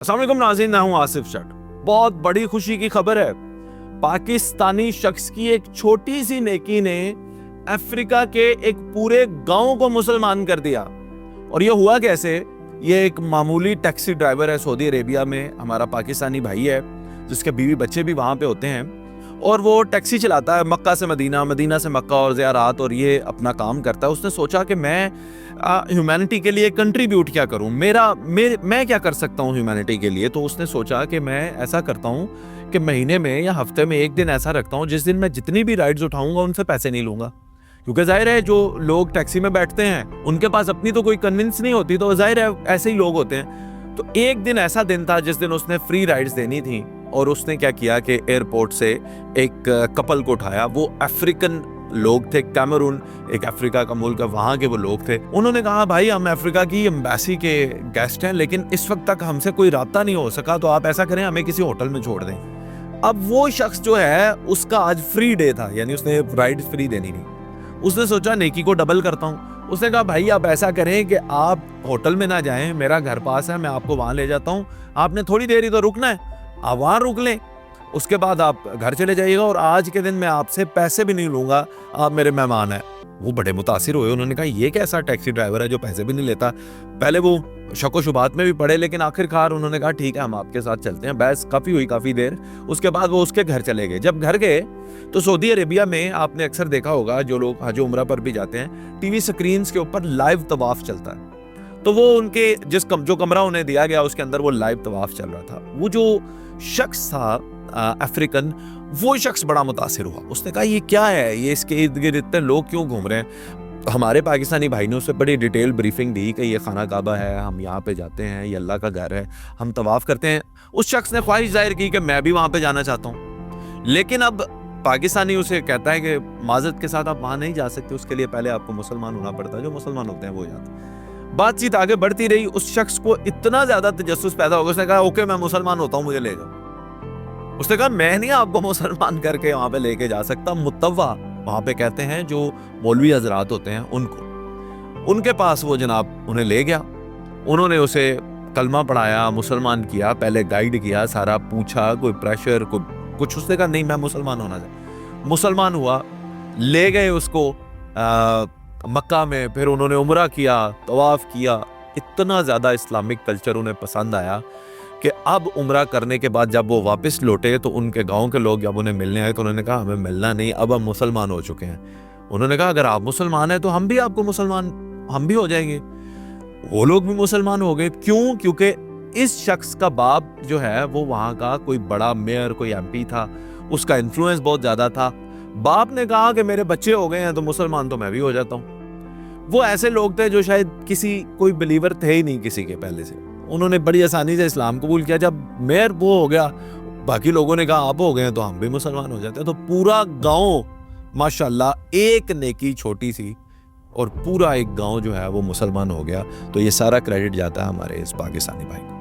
अस्सलाम वालेकुम नाज़रीन, मैं हूं आसिफ शट। बहुत बड़ी खुशी की खबर है। पाकिस्तानी शख्स की एक छोटी सी नेकी ने अफ्रीका के एक पूरे गांव को मुसलमान कर दिया। और ये हुआ कैसे? ये एक मामूली टैक्सी ड्राइवर है सऊदी अरेबिया में, हमारा पाकिस्तानी भाई है जिसके बीवी बच्चे भी वहां पे होते हैं, और वो टैक्सी चलाता है मक्का से मदीना, मदीना से मक्का और ज़ियारात, और ये अपना काम करता है। उसने सोचा कि मैं ह्यूमैनिटी के लिए कंट्रीब्यूट क्या करूं, मैं क्या कर सकता हूं ह्यूमैनिटी के लिए। तो उसने सोचा कि मैं ऐसा करता हूं कि महीने में या हफ्ते में एक दिन ऐसा रखता हूं जिस दिन मैं जितनी भी राइड्स उठाऊंगा उनसे पैसे नहीं लूंगा, क्योंकि जाहिर है जो लोग टैक्सी में बैठते हैं उनके पास अपनी तो कोई कन्विंस नहीं होती, तो जाहिर है ऐसे ही लोग होते हैं। तो एक दिन ऐसा दिन था जिस दिन उसने फ्री राइड्स देनी थी, और उसने क्या किया कि एयरपोर्ट से एक कपल को उठाया। वो अफ्रीकन लोग थे, कैमरून एक अफ्रीका का मुल्क है, वहाँ के वो लोग थे। उन्होंने कहा भाई हम अफ्रीका की एम्बेसी के गेस्ट हैं, लेकिन इस वक्त तक हमसे कोई राब्ता नहीं हो सका, तो आप ऐसा करें हमें किसी होटल में छोड़ दें। अब वो शख्स जो है उसका आज फ्री डे था, यानी उसने राइड फ्री देनी थी। उसने सोचा नेकी को डबल करता हूँ। उसने कहा भाई आप ऐसा करें कि आप होटल में ना जाएं, मेरा घर पास है, मैं आपको वहाँ ले जाता हूँ, आपने थोड़ी देर ही तो रुकना है, आप वहाँ रुक लें, उसके बाद आप घर चले जाइएगा, और आज के दिन मैं आपसे पैसे भी नहीं लूंगा, आप मेरे मेहमान हैं। वो बड़े मुतासिर हुए, उन्होंने कहा ये कैसा टैक्सी ड्राइवर है जो पैसे भी नहीं लेता। पहले वो शक शुबात में भी पड़े, लेकिन आखिरकार उन्होंने कहा ठीक है हम आपके साथ चलते हैं। बहस काफ़ी हुई, काफ़ी देर। उसके बाद वो उसके घर चले गए। जब घर गए तो सऊदी अरेबिया में आपने अक्सर देखा होगा, जो लोग हज उम्रा पर भी जाते हैं, टीवी स्क्रीन के ऊपर लाइव तवाफ चलता है। तो वो उनके जो कमरा उन्हें दिया गया उसके अंदर वो लाइव तवाफ चल रहा था। वो जो शख्स था अफ्रीकन, वो शख्स बड़ा मुतासिर हुआ। उसने कहा ये क्या है, ये इसके इर्द गिर्द इतने लोग क्यों घूम रहे हैं। हमारे पाकिस्तानी भाई ने उससे बड़ी डिटेल ब्रीफिंग दी कि ये खाना काबा है, हम यहाँ पे जाते हैं, ये अल्लाह का घर है, हम तवाफ करते हैं। उस शख्स ने ख्वाहिश जाहिर की कि मैं भी वहाँ पे जाना चाहता हूँ, लेकिन अब पाकिस्तानी उसे कहता है कि माजरत के साथ आप वहाँ नहीं जा सकते, उसके लिए पहले आपको मुसलमान होना पड़ता है, जो मुसलमान होते हैं वो जाते हैं। बातचीत आगे बढ़ती रही। उस शख्स को इतना ज्यादा तजस्सुस पैदा हो गया, उसने कहा ओके मैं मुसलमान होता हूँ, मुझे ले जाओ। उसने कहा मैं नहीं आपको मुसलमान करके वहां पे लेके जा सकता, मुतव्वा वहां पे कहते हैं जो मौलवी हजरात होते हैं उनको, उनके पास वो जनाब उन्हें ले गया। उन्होंने उसे कलमा पढ़ाया, मुसलमान किया, पहले गाइड किया, सारा पूछा, कोई प्रेशर कोई कुछ। उसने कहा नहीं मैं मुसलमान होना चाहिए। मुसलमान हुआ, ले गए उसको मक्का में, फिर उन्होंने उम्रा किया, तवाफ किया। इतना ज़्यादा इस्लामिक कल्चर उन्हें पसंद आया कि अब उम्रा करने के बाद जब वो वापस लौटे तो उनके गांव के लोग जब उन्हें मिलने आए तो उन्होंने कहा हमें मिलना नहीं, अब हम मुसलमान हो चुके हैं। उन्होंने कहा अगर आप मुसलमान हैं तो हम भी आपको मुसलमान, हम भी हो जाएंगे। वो लोग भी मुसलमान हो गए। क्यों? क्योंकि इस शख्स का बाप जो है वो वहाँ का कोई बड़ा मेयर, कोई MP था, उसका इन्फ्लुएंस बहुत ज़्यादा था। बाप ने कहा कि मेरे बच्चे हो गए हैं तो मुसलमान तो मैं भी हो जाता हूँ। वो ऐसे लोग थे जो शायद कोई बिलीवर थे ही नहीं किसी के पहले से। उन्होंने बड़ी आसानी से इस्लाम कबूल किया। जब मेयर वो हो गया, बाकी लोगों ने कहा आप हो गए हैं तो हम भी मुसलमान हो जाते हैं। तो पूरा गांव माशाल्लाह, एक नेकी छोटी सी और पूरा एक गांव जो है वो मुसलमान हो गया। तो ये सारा क्रेडिट जाता है हमारे इस पाकिस्तानी भाई को।